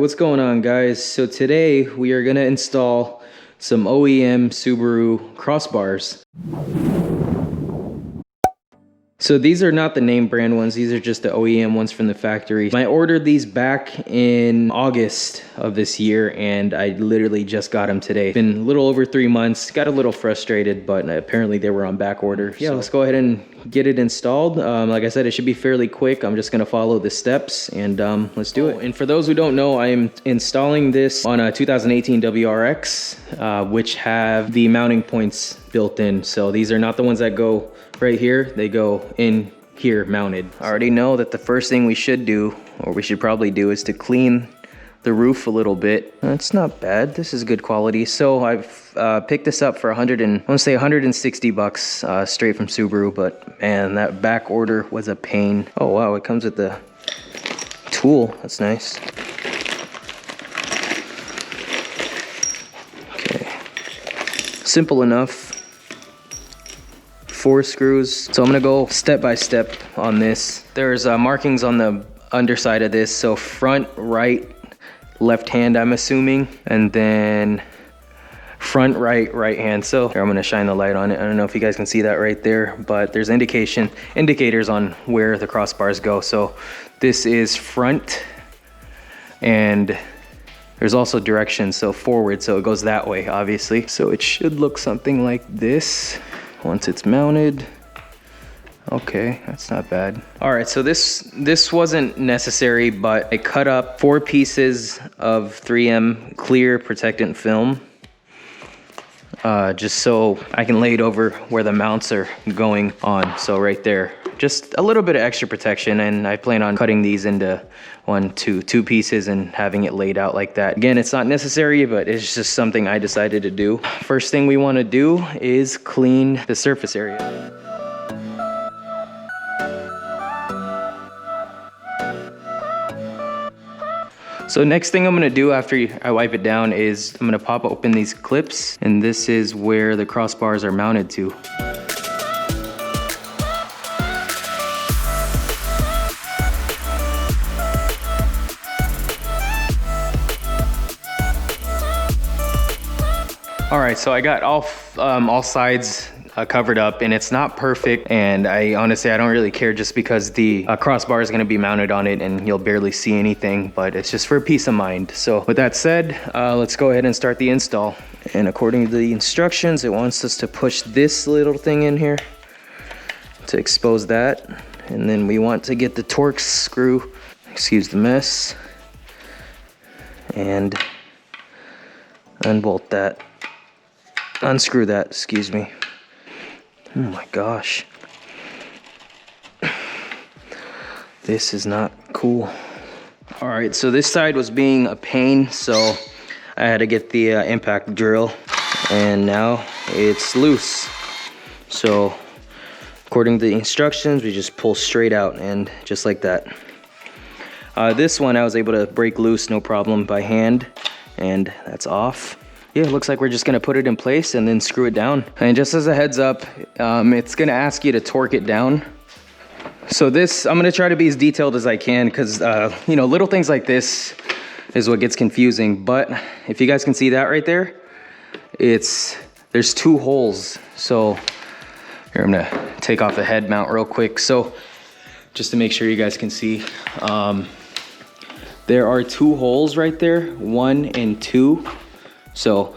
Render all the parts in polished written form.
what's going on, guys? So today we are gonna install some OEM Subaru crossbars. So these are not the name brand ones, these are just the OEM ones from the factory. I ordered these back in August of this year and I literally just got them today. Been a little over 3 months, got a little frustrated, but apparently they were on back order. Yeah, let's go ahead and get it installed. Like I said, it should be fairly quick. I'm just gonna follow the steps and let's do it. And for those who don't know, I am installing this on a 2018 WRX, which have the mounting points built in. So these are not the ones that go right here, they go in here mounted. I already know that the first thing we should do, or we should probably do, is to clean the roof a little bit. It's not bad, this is good quality. So I've picked this up for I want to say 160 bucks straight from Subaru, but man, that back order was a pain. Oh wow, it comes with the tool, that's nice. Okay, simple enough. 4 screws. So I'm gonna go step by step on this. There's markings on the underside of this. So front, right, left hand, I'm assuming. And then front, right hand. So here, I'm gonna shine the light on it. I don't know if you guys can see that right there, but there's indicators on where the crossbars go. So this is front, and there's also directions, so forward, so it goes that way, obviously. So it should look something like this once it's mounted. Okay, that's not bad. All right, so this wasn't necessary, but I cut up 4 pieces of 3M clear protectant film, just so I can lay it over where the mounts are going on. So right there, just a little bit of extra protection, and I plan on cutting these into 2 pieces and having it laid out like that. Again, it's not necessary, but it's just something I decided to do. First thing we want to do is clean the surface area. So next thing I'm gonna do after I wipe it down is I'm gonna pop open these clips, and this is where the crossbars are mounted to. All right, so I got all sides covered up, and it's not perfect, and I honestly don't really care, just because the crossbar is going to be mounted on it and you'll barely see anything, but it's just for peace of mind. So with that said, let's go ahead and start the install. And according to the instructions, it wants us to push this little thing in here to expose that, and then we want to get the Torx screw, excuse the mess, and unbolt that. Unscrew that, excuse me. Oh my gosh. This is not cool. All right, so this side was being a pain, so I had to get the impact drill, and now it's loose. So according to the instructions, we just pull straight out, and just like that. This one I was able to break loose no problem by hand, and that's off. Yeah, it looks like we're just gonna put it in place and then screw it down. And just as a heads up, it's gonna ask you to torque it down. So this, I'm gonna try to be as detailed as I can, because you know, little things like this is what gets confusing. But if you guys can see that right there, there's 2 holes. So here, I'm gonna take off the head mount real quick. So just to make sure you guys can see, there are 2 holes right there, 1 and 2. So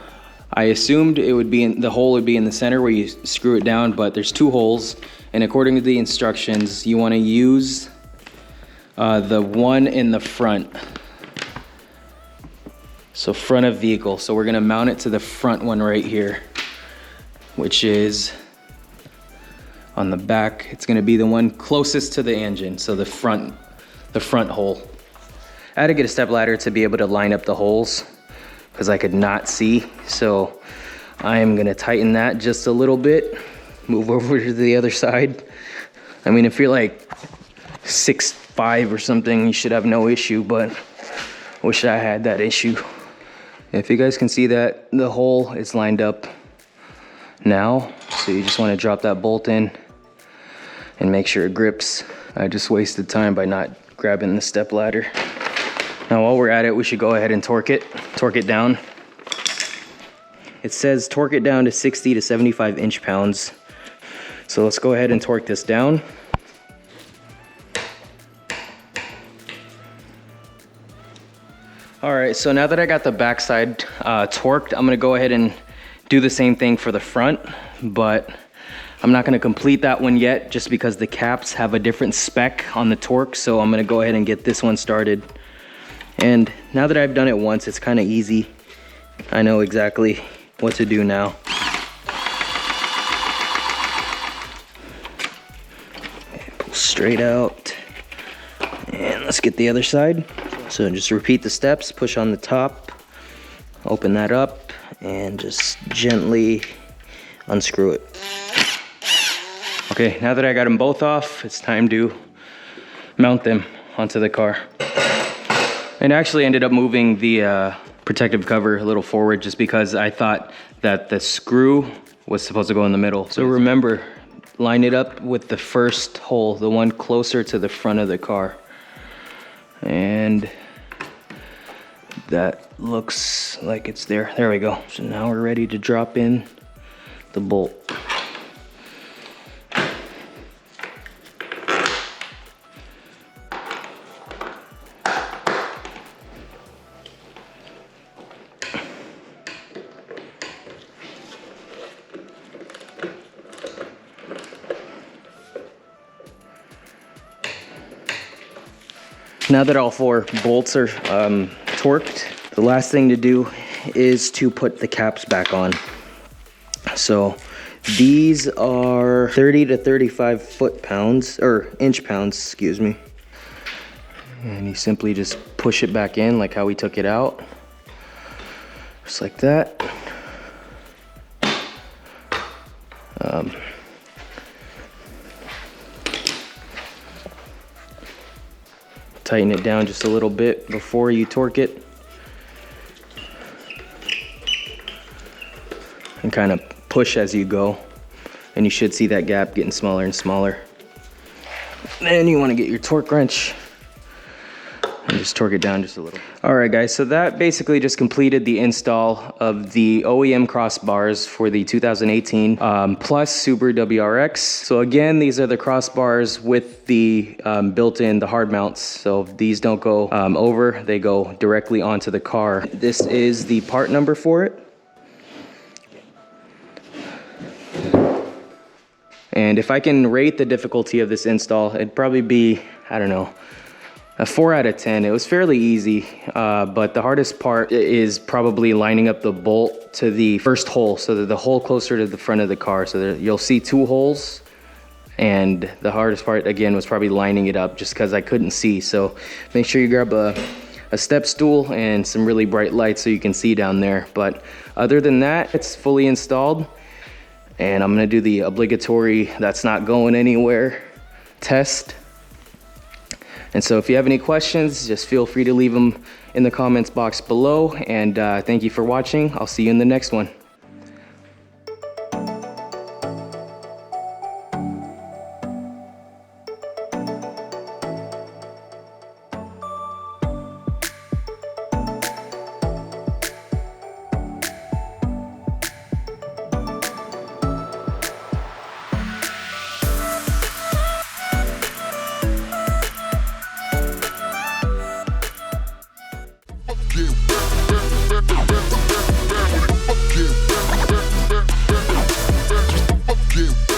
I assumed it would be the hole would be in the center where you screw it down, but there's 2 holes, and according to the instructions, you want to use the one in the front. So front of vehicle. So we're gonna mount it to the front one right here, which is on the back. It's gonna be the one closest to the engine, so the front hole. I had to get a step ladder to be able to line up the holes, because I could not see. So I am gonna tighten that just a little bit, move over to the other side. I mean, if you're like 6'5" or something, you should have no issue, but I wish I had that issue. If you guys can see that, the hole is lined up now. So you just wanna drop that bolt in and make sure it grips. I just wasted time by not grabbing the step ladder. Now while we're at it, we should go ahead and torque it down. It says torque it down to 60 to 75 inch-pounds. So let's go ahead and torque this down. All right, so now that I got the backside torqued, I'm gonna go ahead and do the same thing for the front, but I'm not gonna complete that one yet just because the caps have a different spec on the torque, so I'm gonna go ahead and get this one started. And now that I've done it once, it's kind of easy. I know exactly what to do now. Pull straight out. And let's get the other side. So just repeat the steps, push on the top, open that up, and just gently unscrew it. Okay, now that I got them both off, it's time to mount them onto the car. And I actually ended up moving the protective cover a little forward just because I thought that the screw was supposed to go in the middle. So remember, line it up with the first hole, the one closer to the front of the car. And that looks like it's there. There we go. So now we're ready to drop in the bolt. Now that all four bolts are torqued, the last thing to do is to put the caps back on. So these are 30 to 35 foot-pounds, or inch-pounds, excuse me. And you simply just push it back in like how we took it out. Just like that. Tighten it down just a little bit before you torque it. And kind of push as you go. And you should see that gap getting smaller and smaller. Then you want to get your torque wrench and just torque it down just a little. All right, guys, so that basically just completed the install of the OEM crossbars for the 2018 plus Subaru WRX. So again, these are the crossbars with the built-in, the hard mounts. So these don't go over, they go directly onto the car. This is the part number for it. And if I can rate the difficulty of this install, it'd probably be, I don't know, a 4 out of 10. It was fairly easy, but the hardest part is probably lining up the bolt to the first hole, so that the hole closer to the front of the car. So that you'll see 2 holes, and the hardest part again was probably lining it up just because I couldn't see. So make sure you grab a step stool and some really bright lights so you can see down there. But other than that, it's fully installed, and I'm gonna do the obligatory "that's not going anywhere" test. And so if you have any questions, just feel free to leave them in the comments box below. And thank you for watching. I'll see you in the next one. Yeah.